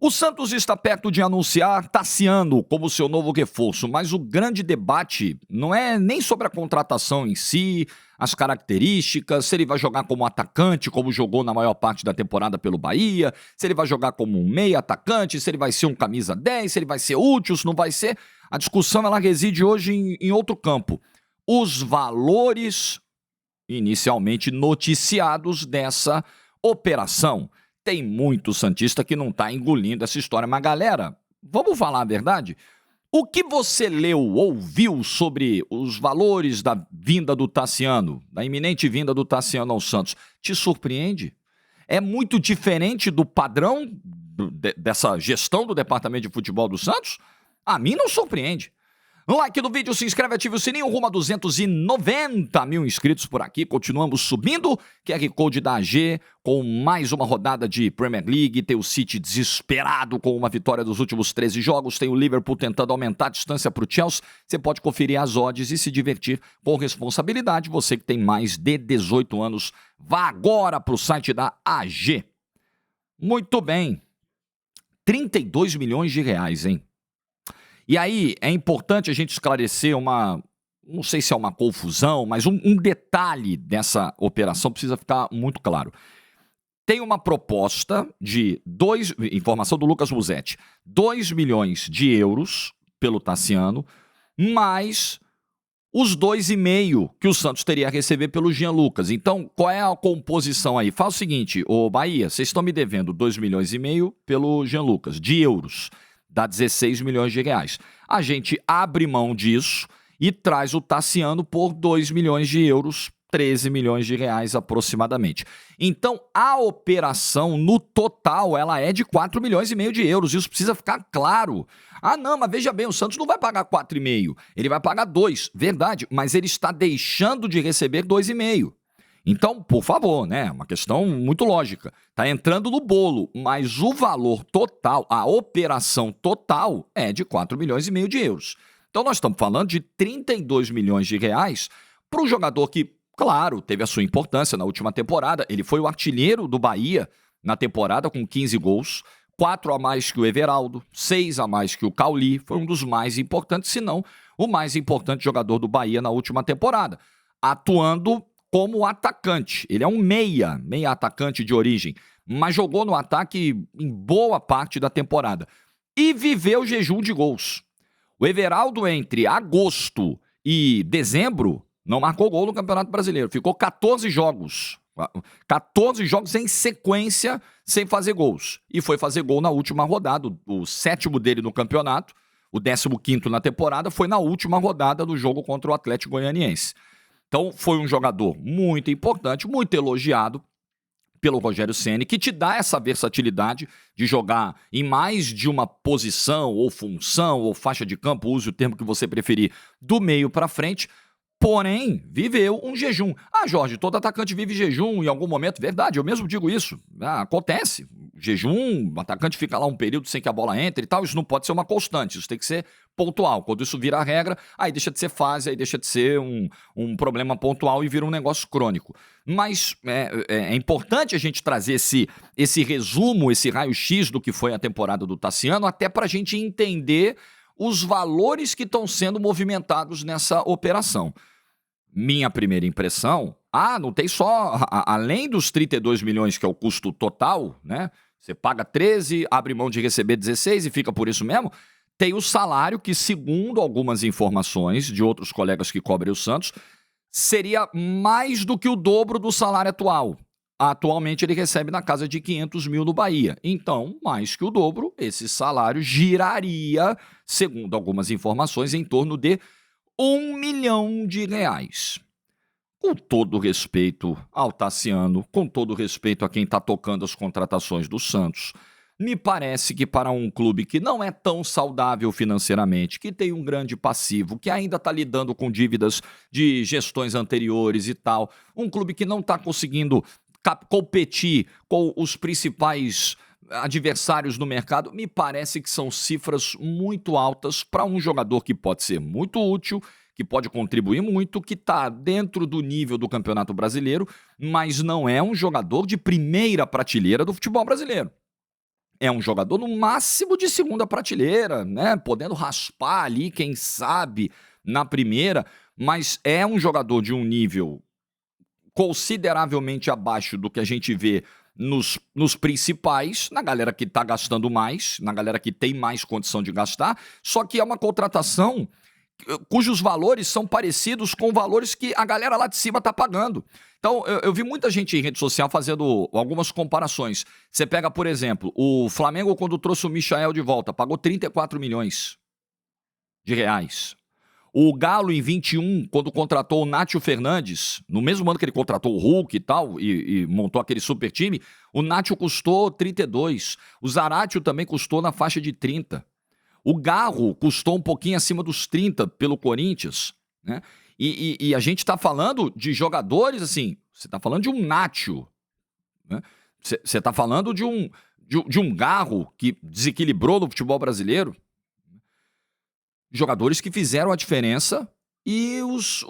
O Santos está perto de anunciar Tassiano como seu novo reforço, mas o grande debate não é nem sobre a contratação em si, as características, se ele vai jogar como atacante, como jogou na maior parte da temporada pelo Bahia, se ele vai jogar como um meia atacante, se ele vai ser um camisa 10, se ele vai ser útil, se não vai ser. A discussão ela reside hoje em outro campo. Os valores inicialmente noticiados dessa operação. Tem muito santista que não está engolindo essa história. Mas, galera, vamos falar a verdade? O que você leu ou viu sobre os valores da vinda do Tassiano, da iminente vinda do Tassiano ao Santos, te surpreende? É muito diferente do padrão dessa gestão do departamento de futebol do Santos? A mim não surpreende. Like no vídeo, se inscreve, ative o sininho, rumo a 290 mil inscritos por aqui. Continuamos subindo. QR Code da AG com mais uma rodada de Premier League. Tem o City desesperado com uma vitória dos últimos 13 jogos. Tem o Liverpool tentando aumentar a distância para o Chelsea. Você pode conferir as odds e se divertir com responsabilidade. Você que tem mais de 18 anos, vá agora para o site da AG. Muito bem. 32 milhões de reais, hein? E aí, é importante a gente esclarecer não sei se é uma confusão, mas um detalhe dessa operação precisa ficar muito claro. Tem uma proposta de informação do Lucas Musetti, 2 milhões de euros pelo Tassiano, mais os 2,5 que o Santos teria a receber pelo Jean Lucas. Então, qual é a composição aí? Faz o seguinte, ô Bahia, vocês estão me devendo 2,5 milhões pelo Jean Lucas, de euros. Dá 16 milhões de reais. A gente abre mão disso e traz o Tassiano por 2 milhões de euros, 13 milhões de reais aproximadamente. Então, a operação, no total, ela é de 4 milhões e meio de euros. Isso precisa ficar claro. Ah, não, mas veja bem, o Santos não vai pagar 4,5. Ele vai pagar 2, verdade, mas ele está deixando de receber 2,5. Então, por favor, né? Uma questão muito lógica. Está entrando no bolo, mas o valor total, a operação total é de 4 milhões e meio de euros. Então, nós estamos falando de 32 milhões de reais para um jogador que, claro, teve a sua importância na última temporada. Ele foi o artilheiro do Bahia na temporada com 15 gols, 4 a mais que o Everaldo, 6 a mais que o Cauli. Foi um dos mais importantes, se não o mais importante jogador do Bahia na última temporada, atuando como atacante. Ele é um meia atacante de origem, mas jogou no ataque em boa parte da temporada. E viveu jejum de gols. O Everaldo, entre agosto e dezembro, não marcou gol no Campeonato Brasileiro. Ficou 14 jogos. 14 jogos em sequência sem fazer gols. E foi fazer gol na última rodada. O 7º dele no campeonato, o 15º na temporada, foi na última rodada do jogo contra o Atlético Goianiense. Então, foi um jogador muito importante, muito elogiado pelo Rogério Ceni, que te dá essa versatilidade de jogar em mais de uma posição, ou função, ou faixa de campo, use o termo que você preferir, do meio para frente, porém, viveu um jejum. Ah, Jorge, todo atacante vive jejum em algum momento. Verdade, eu mesmo digo isso. Acontece. Jejum, o atacante fica lá um período sem que a bola entre e tal, isso não pode ser uma constante, isso tem que ser pontual. Quando isso vira a regra, aí deixa de ser fase, aí deixa de ser um problema pontual e vira um negócio crônico. Mas é importante a gente trazer esse resumo, esse raio-x do que foi a temporada do Tassiano, até para a gente entender os valores que estão sendo movimentados nessa operação. Minha primeira impressão, não tem só, além dos 32 milhões que é o custo total, né? Você paga 13, abre mão de receber 16 e fica por isso mesmo. Tem o salário que, segundo algumas informações de outros colegas que cobrem o Santos, seria mais do que o dobro do salário atual. Atualmente ele recebe na casa de 500 mil no Bahia. Então, mais que o dobro, esse salário giraria, segundo algumas informações, em torno de 1 milhão de reais. Com todo respeito ao Tassiano, com todo respeito a quem está tocando as contratações do Santos, me parece que para um clube que não é tão saudável financeiramente, que tem um grande passivo, que ainda está lidando com dívidas de gestões anteriores e tal, um clube que não está conseguindo competir com os principais adversários no mercado, me parece que são cifras muito altas para um jogador que pode ser muito útil, que pode contribuir muito, que está dentro do nível do Campeonato Brasileiro, mas não é um jogador de primeira prateleira do futebol brasileiro. É um jogador no máximo de segunda prateleira, né? Podendo raspar ali, quem sabe, na primeira, mas é um jogador de um nível consideravelmente abaixo do que a gente vê nos principais, na galera que tá gastando mais, na galera que tem mais condição de gastar, só que é uma contratação cujos valores são parecidos com valores que a galera lá de cima tá pagando. Então, eu vi muita gente em rede social fazendo algumas comparações. Você pega, por exemplo, o Flamengo quando trouxe o Michael de volta, pagou 34 milhões de reais. O Galo, em 21, quando contratou o Nátio Fernandes, no mesmo ano que ele contratou o Hulk e tal, e montou aquele super time, o Nátio custou 32. O Zaratio também custou na faixa de 30. O Garro custou um pouquinho acima dos 30 pelo Corinthians, né? E a gente está falando de jogadores, assim, você está falando de um Nátio, né? Você está falando de um Garro que desequilibrou no futebol brasileiro. Jogadores que fizeram a diferença e os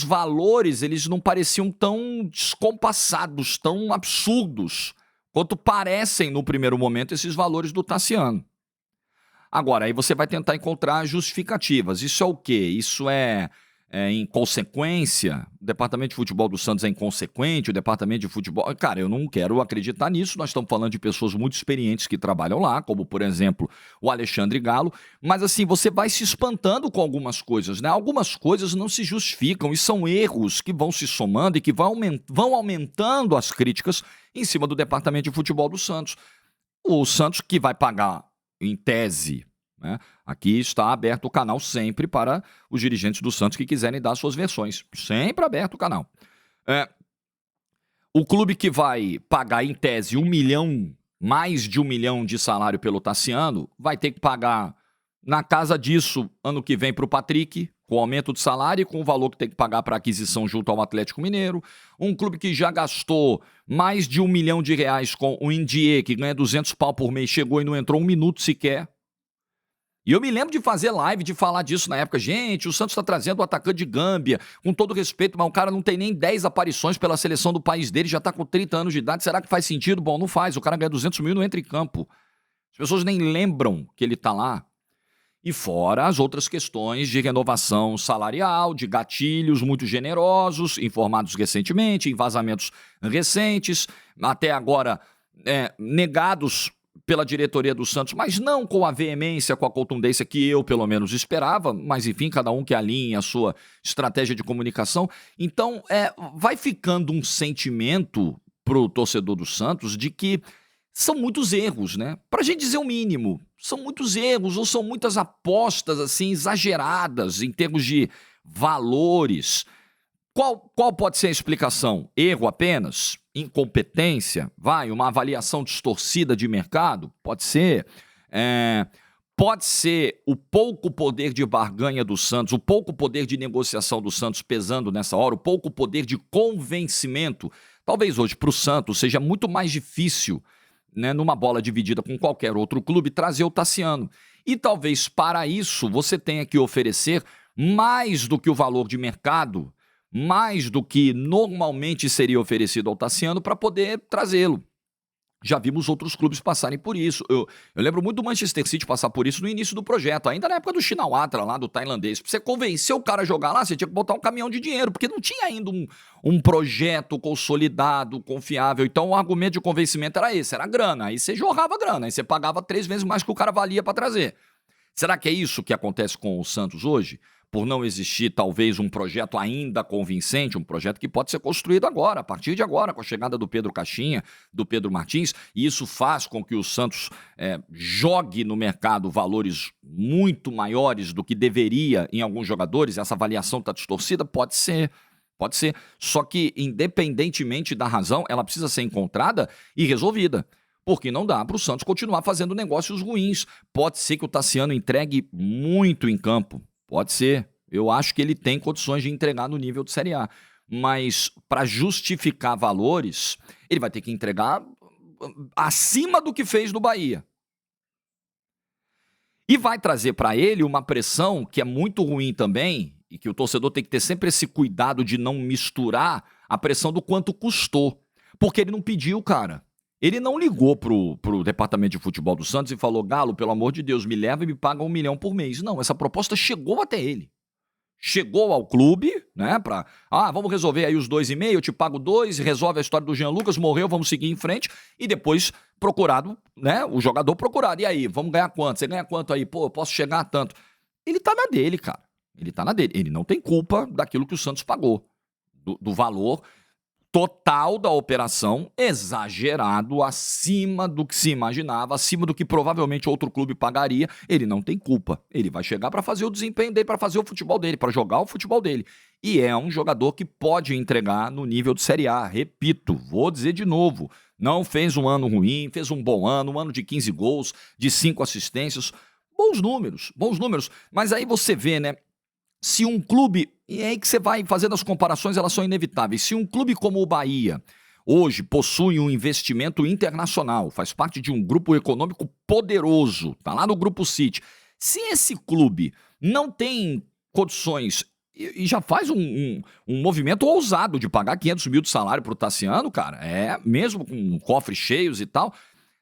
valores, eles não pareciam tão descompassados, tão absurdos, quanto parecem no primeiro momento esses valores do Tassiano. Agora, aí você vai tentar encontrar justificativas. Isso é o quê? Isso é inconsequência? O departamento de futebol do Santos é inconsequente? O departamento de futebol... Cara, eu não quero acreditar nisso. Nós estamos falando de pessoas muito experientes que trabalham lá, como, por exemplo, o Alexandre Galo. Mas, assim, você vai se espantando com algumas coisas, né? Algumas coisas não se justificam e são erros que vão se somando e que vão aumentando as críticas em cima do departamento de futebol do Santos. O Santos que vai pagar, em tese, né? Aqui está aberto o canal sempre para os dirigentes do Santos que quiserem dar suas versões. Sempre aberto o canal. O clube que vai pagar, em tese, 1 milhão, mais de 1 milhão de salário pelo Tassiano, vai ter que pagar na casa disso ano que vem para o Patrick, com aumento de salário e com o valor que tem que pagar para aquisição junto ao Atlético Mineiro. Um clube que já gastou mais de 1 milhão de reais com o Indier, que ganha 200 pau por mês, chegou e não entrou um minuto sequer. E eu me lembro de fazer live, de falar disso na época. Gente, o Santos está trazendo o atacante de Gâmbia, com todo respeito, mas o cara não tem nem 10 aparições pela seleção do país dele, já está com 30 anos de idade. Será que faz sentido? Bom, não faz. O cara ganha 200 mil e não entra em campo. As pessoas nem lembram que ele está lá. E fora as outras questões de renovação salarial, de gatilhos muito generosos, informados recentemente, em vazamentos recentes, até agora negados pela diretoria do Santos, mas não com a veemência, com a contundência que eu, pelo menos, esperava, mas enfim, cada um que alinhe a sua estratégia de comunicação. Então, vai ficando um sentimento pro torcedor do Santos de que são muitos erros, né? Pra gente dizer o mínimo, são muitos erros ou são muitas apostas, assim, exageradas em termos de valores. Qual pode ser a explicação? Erro apenas? Incompetência? Uma avaliação distorcida de mercado? Pode ser. Pode ser o pouco poder de barganha do Santos, o pouco poder de negociação do Santos pesando nessa hora, o pouco poder de convencimento. Talvez hoje para o Santos seja muito mais difícil, né, numa bola dividida com qualquer outro clube, trazer o Tassiano. E talvez para isso você tenha que oferecer mais do que o valor de mercado, mais do que normalmente seria oferecido ao Tassiano para poder trazê-lo. Já vimos outros clubes passarem por isso. Eu lembro muito do Manchester City passar por isso no início do projeto, ainda na época do Shinawatra, lá do tailandês. Pra você convencer o cara a jogar lá, você tinha que botar um caminhão de dinheiro, porque não tinha ainda um projeto consolidado, confiável. Então o argumento de convencimento era esse, era grana. Aí você jorrava grana, aí você pagava 3 vezes mais que o cara valia para trazer. Será que é isso que acontece com o Santos hoje? Por não existir, talvez, um projeto ainda convincente, um projeto que pode ser construído agora, a partir de agora, com a chegada do Pedro Caixinha, do Pedro Martins, e isso faz com que o Santos jogue no mercado valores muito maiores do que deveria em alguns jogadores, essa avaliação está distorcida? Pode ser. Pode ser. Só que, independentemente da razão, ela precisa ser encontrada e resolvida. Porque não dá para o Santos continuar fazendo negócios ruins. Pode ser que o Tassiano entregue muito em campo. Pode ser. Eu acho que ele tem condições de entregar no nível de Série A. Mas para justificar valores, ele vai ter que entregar acima do que fez no Bahia. E vai trazer para ele uma pressão que é muito ruim também, e que o torcedor tem que ter sempre esse cuidado de não misturar a pressão do quanto custou. Porque ele não pediu, cara. Ele não ligou pro departamento de futebol do Santos e falou: Galo, pelo amor de Deus, me leva e me paga 1 milhão por mês. Não, essa proposta chegou até ele. Chegou ao clube, né, vamos resolver aí os 2,5, eu te pago 2, resolve a história do Jean Lucas, morreu, vamos seguir em frente, e depois procurado, né, o jogador procurado, e aí, vamos ganhar quanto? Você ganha quanto aí? Pô, eu posso chegar a tanto. Ele tá na dele, cara, ele tá na dele, ele não tem culpa daquilo que o Santos pagou, do valor total da operação, exagerado, acima do que se imaginava, acima do que provavelmente outro clube pagaria. Ele não tem culpa. Ele vai chegar para fazer o desempenho dele, para fazer o futebol dele, para jogar o futebol dele. E é um jogador que pode entregar no nível de Série A. Repito, vou dizer de novo, não fez um ano ruim, fez um bom ano, um ano de 15 gols, de 5 assistências, bons números. Mas aí você vê, né? Se um clube, e é aí que você vai fazendo as comparações, elas são inevitáveis. Se um clube como o Bahia hoje possui um investimento internacional, faz parte de um grupo econômico poderoso, tá lá no Grupo City. Se esse clube não tem condições e já faz um movimento ousado de pagar 500 mil de salário pro Tassiano, cara, mesmo com cofres cheios e tal,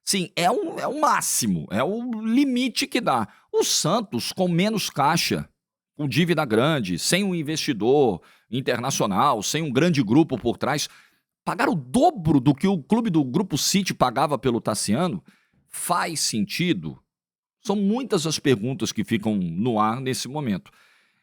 sim, é o máximo, é o limite que dá. O Santos, com menos caixa, com dívida grande, sem um investidor internacional, sem um grande grupo por trás, pagar o dobro do que o clube do Grupo City pagava pelo Tassiano, faz sentido? São muitas as perguntas que ficam no ar nesse momento.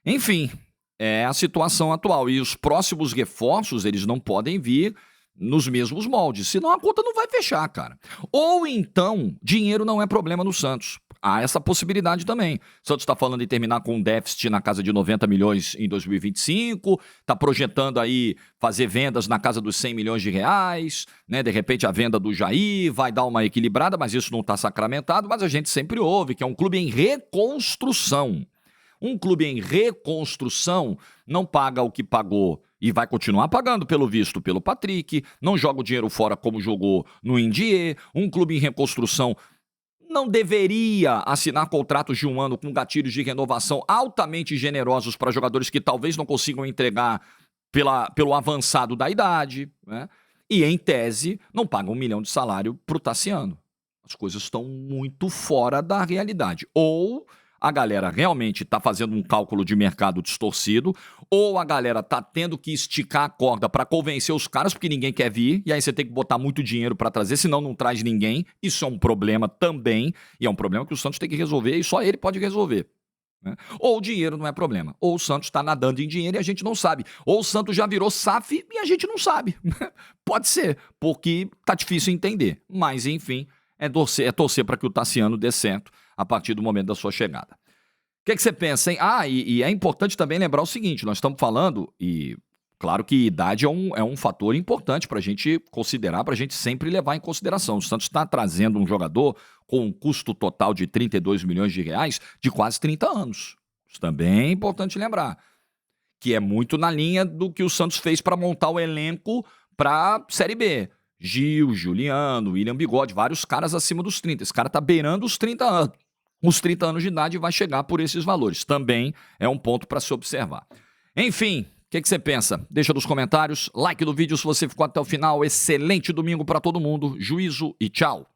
Enfim, é a situação atual. E os próximos reforços, eles não podem vir nos mesmos moldes, senão a conta não vai fechar, cara. Ou então, dinheiro não é problema no Santos. Há essa possibilidade também. O Santos está falando em terminar com um déficit na casa de 90 milhões em 2025, está projetando aí fazer vendas na casa dos 100 milhões de reais, né? De repente a venda do Jair vai dar uma equilibrada, mas isso não está sacramentado, mas a gente sempre ouve que é um clube em reconstrução. Um clube em reconstrução não paga o que pagou e vai continuar pagando, pelo visto, pelo Patrick, não joga o dinheiro fora como jogou no Indié. Um clube em reconstrução não deveria assinar contratos de 1 ano com gatilhos de renovação altamente generosos para jogadores que talvez não consigam entregar pelo avançado da idade, né? E, em tese, não paga 1 milhão de salário para o Tassiano. As coisas estão muito fora da realidade. Ou a galera realmente está fazendo um cálculo de mercado distorcido, ou a galera está tendo que esticar a corda para convencer os caras, porque ninguém quer vir, e aí você tem que botar muito dinheiro para trazer, senão não traz ninguém. Isso é um problema também, e é um problema que o Santos tem que resolver, e só ele pode resolver, né? Ou o dinheiro não é problema, ou o Santos está nadando em dinheiro e a gente não sabe, ou o Santos já virou SAF e a gente não sabe. Pode ser, porque tá difícil entender, mas enfim, é torcer para que o Tassiano dê certo a partir do momento da sua chegada. O que você pensa, hein? E é importante também lembrar o seguinte, nós estamos falando, e claro que idade é um fator importante para a gente considerar, para a gente sempre levar em consideração. O Santos está trazendo um jogador com um custo total de 32 milhões de reais de quase 30 anos. Isso também é importante lembrar, que é muito na linha do que o Santos fez para montar o elenco para a Série B. Gil, Juliano, William Bigode, vários caras acima dos 30. Esse cara tá beirando os 30 anos. Os 30 anos de idade vai chegar por esses valores. Também é um ponto para se observar. Enfim, o que você pensa? Deixa nos comentários. Like do vídeo se você ficou até o final. Excelente domingo para todo mundo. Juízo e tchau.